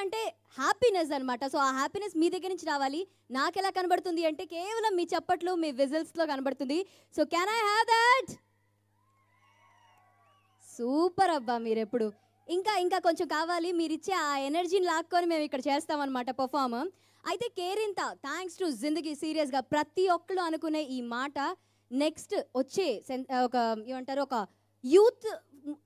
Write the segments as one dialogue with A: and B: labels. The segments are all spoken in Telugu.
A: అంటే హ్యాపీనెస్ అనమాట. సో ఆ హ్యాపీనెస్ మీ దగ్గర నుంచి రావాలి. నాకు ఎలా కనబడుతుంది అంటే కేవలం మీ చప్పట్లు, మీ విజిల్స్లో కనబడుతుంది. So can I have that? Super అబ్బా మీరెప్పుడు. ఇంకా కొంచెం కావాలి. మీరు ఇచ్చే ఆ ఎనర్జీని లాక్కొని మేము ఇక్కడ చేస్తామన్నమాట పర్ఫార్మ్. అయితే కేరింత థ్యాంక్స్ టు జిందగీ. సీరియస్గా ప్రతి ఒక్కరు అనుకునే ఈ మాట నెక్స్ట్ వచ్చే ఒక ఏమంటారు, ఒక యూత్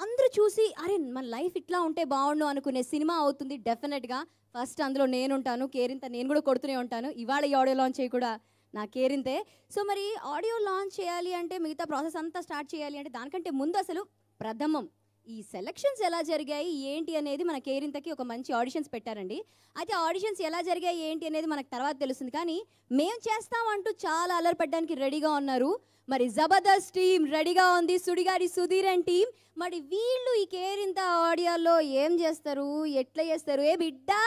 A: అందరూ చూసి అరే మన లైఫ్ ఇట్లా ఉంటే బాగుండు అనుకునే సినిమా అవుతుంది డెఫినెట్గా. ఫస్ట్ అందులో నేనుంటాను, కేరింత నేను కూడా కొడుతూనే ఉంటాను. ఇవాళ ఈ ఆడియో లాంచ్ కూడా నా కేరింతే. సో మరి ఆడియో లాంచ్ చేయాలి అంటే, మిగతా ప్రాసెస్ అంతా స్టార్ట్ చేయాలి అంటే దానికంటే ముందు అసలు ప్రథమం ఈ సెలక్షన్స్ ఎలా జరిగాయి ఏంటి అనేది మన కేరింతకి ఒక మంచి ఆడిషన్స్ పెట్టారండి. అయితే ఆడిషన్స్ ఎలా జరిగాయి ఏంటి అనేది మనకు తర్వాత తెలుస్తుంది. కానీ మేము చేస్తామంటూ చాలా అలర్పడ్డానికి రెడీగా ఉన్నారు. మరి జబర్దస్త్ టీం రెడీగా ఉంది, సుడిగారి సుధీర్ అండ్ టీం. మరి వీళ్ళు ఈ కేరింత ఆడియోలో ఏం చేస్తారు, ఎట్లా చేస్తారు? ఏ బిడ్డా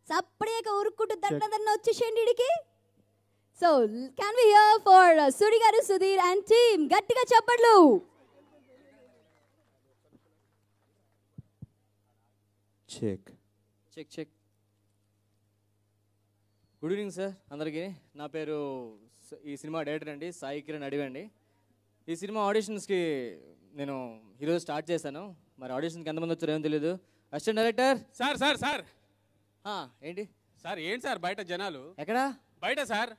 A: సప్పుడేక ఉరుక్కుంటూ దన్న వచ్చేసేయండి ఇడికి. So can we hear for Sudigali Sudheer and team? గట్టిగా చెప్పట్లు.
B: Check check check. Good evening sir అందరికీ. నా పేరు ఈ సినిమా డైరెక్టర్ అండి, సాయి కిరణ్ అడివండి. ఈ సినిమా ఆడిషన్స్కి నేను ఈరోజు స్టార్ట్ చేశాను. మరి ఆడిషన్కి ఎంతమంది వచ్చారో ఏమో తెలియదు. Assistant director
C: sir sir sir
B: ఏంటి
C: సార్, ఏంటి సార్ బయట జనాలు?
B: ఎక్కడా?
C: బయట సార్.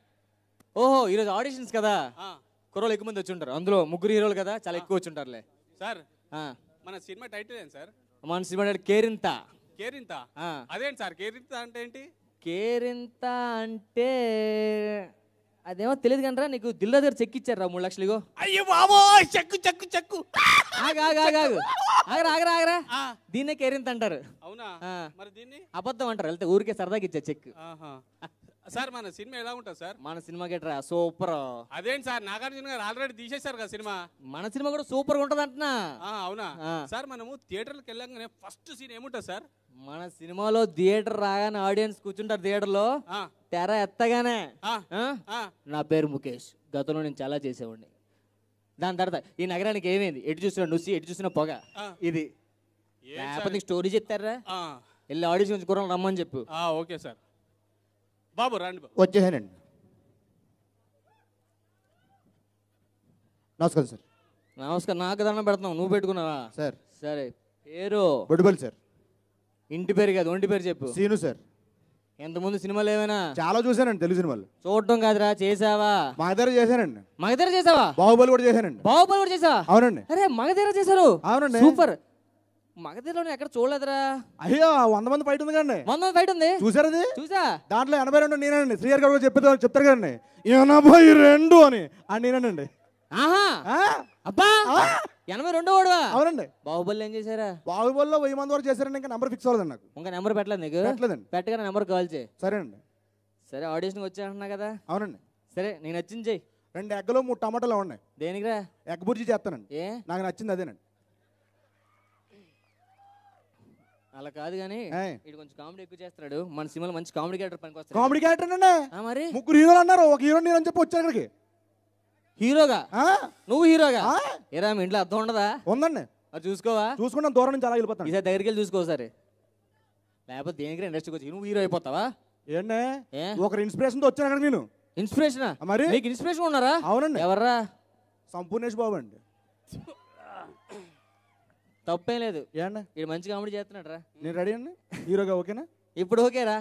B: ఓహో ఈరోజు ఆడిషన్స్ కదా, కుర్రోళ్ళు ఎక్కువ మంది వచ్చి ఉంటారు. అందులో ముగ్గురు హీరోలు కదా, చాలా ఎక్కువ వచ్చి ఉంటారులే.
C: సార్ మన సినిమా టైటిల్ ఏంటి సార్?
B: మన సినిమా టైటిల్ కేరింత.
C: కేరింత? అదేంటి సార్ కేరింత అంటే ఏంటి?
B: కేరింత అంటే అదేమో తెలియదు కనరా నీకు. దిల్లా దగ్గర చెక్ ఇచ్చారా 3 లక్షలు. ఇగో.
C: అయ్యో బాబో, చెక్కు చెక్కు చెక్కు.
B: ఆగరా దీన్నే కేరింత అంటారు.
C: అవునా? మరి దీన్ని
B: అబద్ధం అంటారు. వెళ్తే ఊరికే సరదాకి ఇచ్చా చెక్.
C: సార్ మన సినిమా ఎలా ఉంటుంది సార్?
B: మన సినిమా గట్రా సూపర్.
C: అదేంటి సార్, నాగార్జున గారు ఆల్రెడీ తీసేశారు కదా సినిమా.
B: మన సినిమా కూడా సూపర్ గా ఉంటది అంటున్నా.
C: అవునా సార్? మనము థియేటర్కి వెళ్ళగానే ఫస్ట్ సీన్ ఏముంటుంది సార్?
B: మన సినిమాలో థియేటర్ రాగానే ఆడియన్స్ కూర్చుంటారు థియేటర్ లో. తెర ఎత్తగానే నా పేరు ముఖేష్, గతంలో నేను చాలా చేసేవాడిని. దాని తర్వాత ఈ నగరానికి ఏమైంది, ఎటు చూసినా నుసి, ఎటు చూసినా పొగ. ఇది లేకపోతే స్టోరీ చెప్తారా? వెళ్ళి ఆడిషన్ కూర రమ్మని చెప్పు.
C: Okay sir. బాబు రండి.
D: వచ్చేసానండి. నమస్కారం సార్.
B: నమస్కారం. నాకు దండం పెడుతున్నావు, నువ్వు పెట్టుకున్నావా
D: సార్?
B: సరే. పేరు
D: బొడ్డుబల్ సార్.
B: ఇంటి పేరు కాదు, ఒంటి పేరు చెప్పు.
D: సీను సార్.
B: ఎంతమంది సినిమాలు ఏమైనా?
D: చాలా చూసానండి తెలుగు సినిమాలు.
B: చూడటం కాదురా, చేసావా?
D: మగధీర చేశానండి.
B: మగధీర చేసావా?
D: బాహుబలి కూడా చేశానండి.
B: బాహుబలి కూడా చేసావా?
D: అవునండి.
B: అరే మగధీర చేశారు?
D: అవునండి.
B: సూపర్. మగధీరలో ఎక్కడ చూడలేదురా.
D: అయ్యో 100 మంది ఫైట్ ఉంది కదండి.
B: 100 మంది ఫైట్ ఉంది.
D: చూసారు? అది
B: చూసా.
D: దాంట్లో 82 నేనండి. శ్రీహరి గారు చెప్తారు కదండి 82 అని. నేనండి.
B: అబ్బా 82 వాడువా?
D: అవునండి.
B: బాహుబలి ఏం చేశారా?
D: బాహుబలిలో 1000 మంది వరకు చేశారండి. ఇంకా నెంబర్ ఫిక్స్ అవ్వలేదు నాకు.
B: ఇంకా నెంబర్ పెట్టలేదు నీకు?
D: పెట్టలేదండి.
B: పెట్టగానే నెంబర్ కాల్ చేయి.
D: సరేనండి.
B: సరే ఆడిషన్కి వచ్చానంటున్నా కదా.
D: అవునండి.
B: సరే నీకు నచ్చింది చెయ్యి.
D: 2 ఎగ్గలు 3 టమాటాలు ఉన్నాయి.
B: దేనికిరా?
D: ఎగ్ బుర్జీ చేస్తానండి. నాకు నచ్చింది అదేనండి.
B: అలా కాదు కానీ ఇటు కొంచెం కామెడీ ఎక్కువ చేస్తున్నాడు. మన సినిమాలో మంచి కామెడీ క్యారెక్టర్ పనికి వస్తాడు.
D: కామెడీ క్యారెక్టర్ అండి.
B: మరి
D: 3 హీరోలు అన్నారు, ఒక హీరో నేను అని చెప్పి వచ్చాను ఇక్కడికి.
B: హీరోగా? నువ్వు హీరోగా? ఏరా మీ ఇంట్లో అర్థం ఉండదా?
D: ఉందండి.
B: అది చూసుకోవా?
D: చూసుకుంటాను, దూరం నుంచి అలా వెళ్ళిపోతాను.
B: ఈసారి దగ్గరికి వెళ్ళి చూసుకో సరే. లేకపోతే దేనికి ఇండస్ట్రీకి వచ్చి నువ్వు హీరో అయిపోతావా?
D: ఏంటే ఒకరి ఇన్స్పిరేషన్ తో వచ్చాను అక్కడ నేను.
B: ఇన్స్పిరేషనా? మరి నీకు ఇన్స్పిరేషన్ ఉన్నారా?
D: అవునండి.
B: ఎవర్రా?
D: సంపూర్ణేష్ బాబు అండి.
B: తప్పేం లేదు.
D: ఏండి
B: ఇది మంచి కామెడీ చేస్తున్నాడు రా.
D: నేను రెడీ అండి హీరోగా. ఓకేనా?
B: ఇప్పుడు ఓకేరా.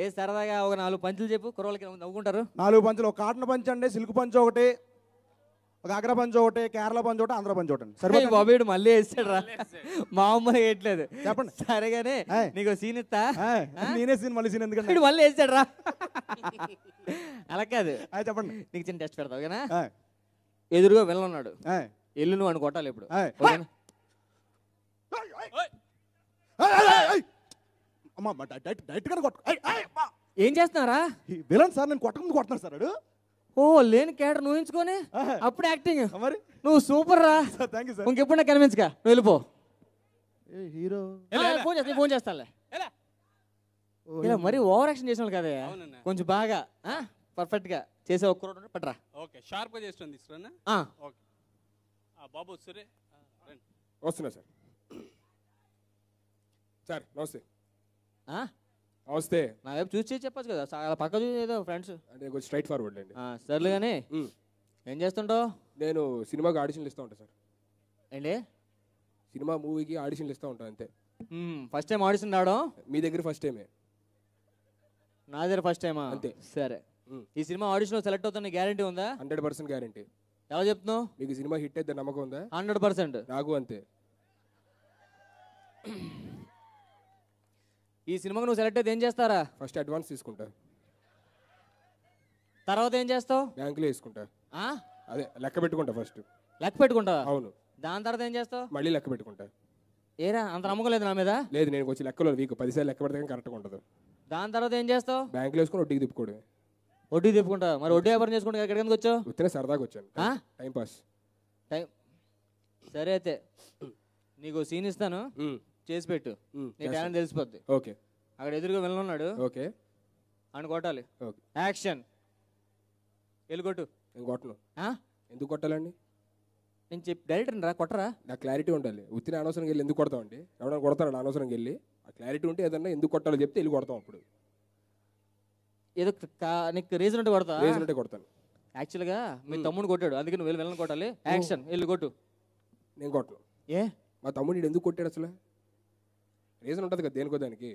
B: ఏ సరదాగా ఒక 4 పంచులు చెప్పు, కుర్రోళ్ళకి నవ్వుకుంటారు.
D: 4 పంచులు. ఒక కాటన్ పంచ్ అండి, సిల్క్ పంచ్ ఒకటి, ఒక ఆగ్రా పంచ్ ఒకటి, కేరళ పంచ్ ఒకటి, ఆంధ్ర పంచ్ ఒకటి. సరే
B: బాబు మళ్ళీ వేస్తాడు రా. మామూలుగా వేయట్లేదు.
D: చెప్పండి.
B: సరేగానే నీకు సీన్ ఇస్తా.
D: నేనే సీన్ మళ్ళీ సీన్ ఎందుకంటే
B: మళ్ళీ వేస్తాడు రా. అలా కాదు.
D: చెప్పండి.
B: నీకు చిన్న టెస్ట్ పెడతావు ఓకేనా? ఎదురుగా వెళ్ళున్నాడు, ఎల్లు నువ్వు అని కొట్టాలి ఇప్పుడు. ఏం చేస్తున్నారా?
D: విలన్ సార్, నేను కొట్టకుండా కొడుతున్నాను సార్.
B: ఓ లేని క్యారెక్టర్ నువ్వు ఎంచుకొని అప్పుడు యాక్టింగ్.
D: మరి
B: నువ్వు సూపర్ రా. ఇంకెప్పుడు నాకు కనిపించగా నువ్వు వెళ్ళిపో.
D: హీరో
B: ఫోన్ చేస్తానులే. మరి ఓవర్ యాక్షన్ చేసిన కదా, కొంచెం బాగా పర్ఫెక్ట్ గా చేసే ఒక్క పట్టరా.
C: ఓకే, షార్ప్ గా చేస్తుంది బాబు. సరే
E: వస్తున్నా సార్. సార్ నమస్తే. నమస్తే.
B: నా వైపు చూసి చెప్పచ్చు కదా, చాలా పక్క చూసి ఏదో ఫ్రెండ్స్
E: అంటే కొంచెం స్ట్రైట్ ఫార్వర్డ్ అండి.
B: సర్లే కానీ ఏం చేస్తుంటావు?
E: నేను సినిమాకి ఆడిషన్లు ఇస్తూ ఉంటాను సార్.
B: ఏంటి?
E: సినిమా మూవీకి ఆడిషన్లు ఇస్తూ ఉంటాను అంతే.
B: ఫస్ట్ టైం ఆడిషన్ రావడం
E: మీ దగ్గర ఫస్ట్ టైమే,
B: నా దగ్గర ఫస్ట్ టైమా?
E: అంతే.
B: సరే, ఈ సినిమా ఆడిషన్లో సెలెక్ట్ అవుతున్న గ్యారంటీ ఉందా?
E: 100% గ్యారంటీ.
B: ఎలా చెప్తున్నావు?
E: మీకు సినిమా హిట్ అయితే నమ్మకం ఉందా?
B: 100%.
E: నాకు అంతే.
B: ఈ సినిమాకి నువ్వు సెలెక్ట్ అయితే ఏం చేస్తారా?
E: ఫస్ట్ అడ్వాన్స్ తీసుకుంటా,
B: తర్వాత ఏం చేస్తావు?
E: బ్యాంకులో వేసుకుంటా. అదే లెక్క పెట్టుకుంటా ఫస్ట్.
B: లెక్క పెట్టుకుంటావా?
E: అవును.
B: దాని తర్వాత ఏం చేస్తావు?
E: మళ్ళీ లెక్క పెట్టుకుంటా.
B: ఏరా అంత నమ్మకం లేదు నా మీద?
E: లేదు, నేను వచ్చి లెక్కలో వీక్ 10 సార్లు లెక్క పెడితే కరెక్ట్గా ఉంటుంది.
B: దాని తర్వాత ఏం చేస్తావు?
E: బ్యాంకులో వేసుకుని వడ్డీకి తిప్పుకోవడమే.
B: వడ్డీ తిప్పుకుంటా? మరి వడ్డీ వ్యాపారం చేసుకుంటా ఎక్కడికి ఎందుకు వచ్చావు?
E: వచ్చినా సరదాగా వచ్చాను, టైం పాస్.
B: సరే అయితే నీకు సీన్ ఇస్తాను, చేసి పెట్టు, నీ టాలెంట్ తెలిసిపోద్ది.
E: ఓకే.
B: అక్కడ ఎదురుగా వెళ్ళున్నాడు,
E: ఓకే
B: అని కొట్టాలి.
E: Okay,
B: action. వెళ్ళి కొట్టు.
E: నేను కొట్టను. ఎందుకు కొట్టాలండి?
B: నేను చెప్పి డైరెక్టర్ రా, కొట్టరా?
E: నాకు క్లారిటీ ఉండాలి. ఉత్తిన అనవసరంగా వెళ్ళి ఎందుకు కొడతామండి? ఎవరైనా కొడతాడు అనవసరంగా వెళ్ళి? ఆ క్లారిటీ ఉంటే ఏదన్నా ఎందుకు కొట్టాలో చెప్తే వెళ్ళి కొడతాం. అప్పుడు
B: ఏదో నీకు రీజన్ ఉంటే కొడతా?
E: రీజన్ ఉంటే కొడతాను.
B: యాక్చువల్గా మీ తమ్ముడు కొట్టాడు, అందుకే నువ్వు వెళ్ళి కొట్టాలి. యాక్షన్. వెళ్ళి కొట్టు.
E: నేను కొట్టను.
B: ఏ?
E: మా తమ్ముడు ఎందుకు కొట్టాడు అసలు? రీజన్ ఉంటుంది కదా దేనికో దానికి.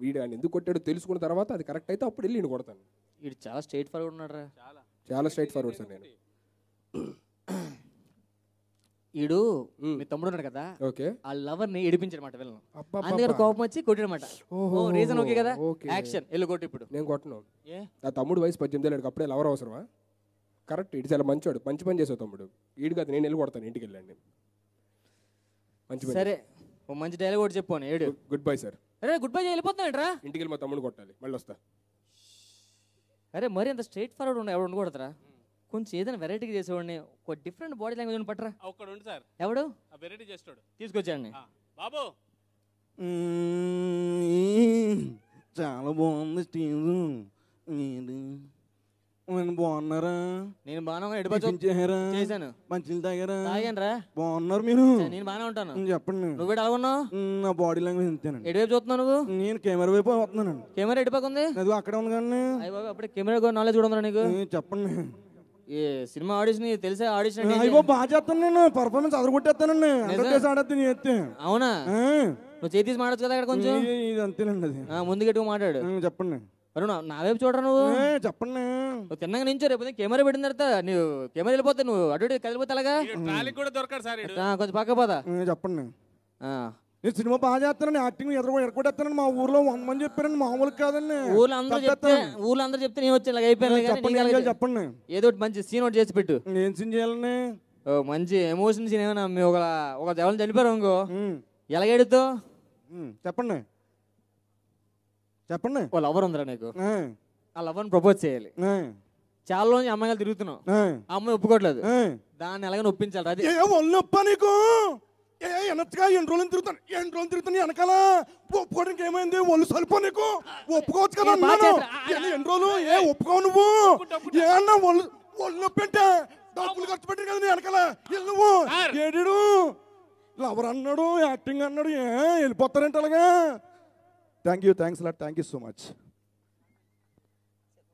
E: వీడు ఆయన ఎందుకు కొట్టాడో తెలుసుకున్న తర్వాత అది కరెక్ట్ అయితే అప్పుడు వెళ్ళి నేను కొడతాను.
B: వీడు చాలా స్ట్రైట్ ఫార్వర్డ్ ఉన్నాడు రా.
E: చాలా స్ట్రైట్ ఫార్వర్డ్ సార్ నేను.
B: వీడు మీ తమ్ముడు ఉన్నాడు కదా,
E: ఓకే,
B: ఆ లవర్ ని ఏడిపించాడమాట వెళ్ళను, అందుకని కోపం వచ్చి కొట్టాడమాట. రీజన్ ఓకే కదా? యాక్షన్. వెళ్ళి కొట్టు ఇప్పుడు.
E: నేను కొట్టను. నా తమ్ముడు వయసు 18 ఏళ్ళకి అప్పుడే లవర్ అవసరమా? కరెక్ట్, ఇటు చాలా మంచివాడు, మంచి పని చేసావు తమ్ముడు. వీడు కాదు, నేను వెళ్ళి కొడతాను. ఇంటికి వెళ్ళండి. మంచి పని.
B: సరే, ఓ మంచి డైలాగ్ కూడా చెప్పు. ఏడు.
E: Good bye sir.
B: అరే గుడ్ బై వెళ్ళిపోతున్నాడు రా.
E: ఇంటికి వెళ్ళి మా తమ్ముడు కొట్టాలి, మళ్ళీ వస్తా.
B: అరే మరి అంత స్ట్రైట్ ఫార్వర్డ్ ఉండే ఎవడు ఉండకూడదురా? కొంచెం ఏదైనా వెరైటీగా చేసేవాడిని, ఒక డిఫరెంట్ బాడీ లాంగ్వేజ్ పట్టరా.
C: ఒక్కడు ఉండు సార్.
B: ఎవడు?
C: వెరైటీ చేస్తాడు,
B: తీసుకొచ్చాండి.
C: బాబు
D: చాలా బాగుంది స్టీవ్. బాగున్నారా?
B: నేను బాగా ఎడిపోయాను. చేశాను.
D: మంచిలు తాగారా?
B: తాగాను రా.
D: బాగున్నారు మీరు?
B: నేను బాగానే ఉంటాను.
D: చెప్పండి.
B: నువ్వు అలాగున్నావు?
D: నా బాడీ లాంగ్వేజ్ అంతేనండి.
B: ఎటువైపు చూస్తున్నావు నువ్వు?
D: నేను కెమెరా వైపు వస్తున్నానండి.
B: కెమెరా ఎటుపక్క ఉంది?
D: అది అక్కడ ఉంది కానీ.
B: అప్పుడే కెమెరా నాలెడ్జ్ కూడా ఉందా నీకు?
D: చెప్పండి.
B: ఈ సినిమా ఆడిషన్ తెలుసా? ఆడిషన్
D: అయ్యో బాగా చేస్తాను నేను. పర్ఫార్మెన్స్ అదరగొట్టేస్తానండి. ఆడేస్తాను.
B: అవునా? నువ్వు చేతి తీసి మాడచ్చు కదా అక్కడ కొంచెం.
D: ఇది అంతేనండి. అది
B: ముందు గట్టుగా మాట్లాడు.
D: చెప్పండి.
B: నా వైపు చూడరా నువ్వు?
D: చెప్పండి.
B: నువ్వు తిన్నగా నించో, రేపు కెమెరా పెట్టిన తర్వాత నువ్వు కెమెరా వెళ్ళిపోతే నువ్వు అటు కదిలిపోతే అలాగా
C: కూడా దొరకడు సార్.
B: కొంచెం పక్క పోదా.
D: చెప్పండి. నేను సినిమా బాగా చేస్తానండి. యాక్టింగ్ ఎరగొట్టేస్తానండి. మా ఊర్లో 100 మంది చెప్పారండి, మామూలు కాదండి.
B: ఊళ్ళో అందరూ చెప్తే నేను వచ్చి ఇలాగ అయిపోయాను.
D: చెప్పండి.
B: ఏదో ఒకటి మంచి సీన్ ఒకటి చేసి పెట్టు.
D: ఏం సీన్ చేయాలండి?
B: మంచి ఎమోషన్ సీన్ ఏమైనా ఒక ఎవరు చనిపోయారు ఇంకో ఎలాగెడుతో
D: చెప్పండి. చెప్పండి.
B: ఓ లవర్ ఉందిరా నీకు, ఆ లవర్ని ప్రపోజ్ చేయాలి. చాలా రోజు అమ్మాయిలు తిరుగుతున్నావు, ఆ అమ్మాయి ఒప్పుకోవట్లేదు. దాన్ని ఎలాగైనా ఒప్పించాలి. అది
D: ఒప్ప నీకు ఎనగా ఎన్ని రోజులు తిరుగుతాను వెనకాల. ఒప్పుకోవడానికి ఏమైంది? ఒళ్ళు సరిపో నీకు. ఒప్పుకోవచ్చు కదా ఎన్ని రోజులు. ఒప్పుకో నువ్వు. ఏమన్నా ఒళ్ళు నొప్పి అంటే డబ్బులు ఖర్చు పెట్టారు కదా నీ వెనకాల. నువ్వు ఏడు లవర్ అన్నాడు, యాక్టింగ్ అన్నాడు, వెళ్ళిపోతారంటే అలాగా. Thank you so much.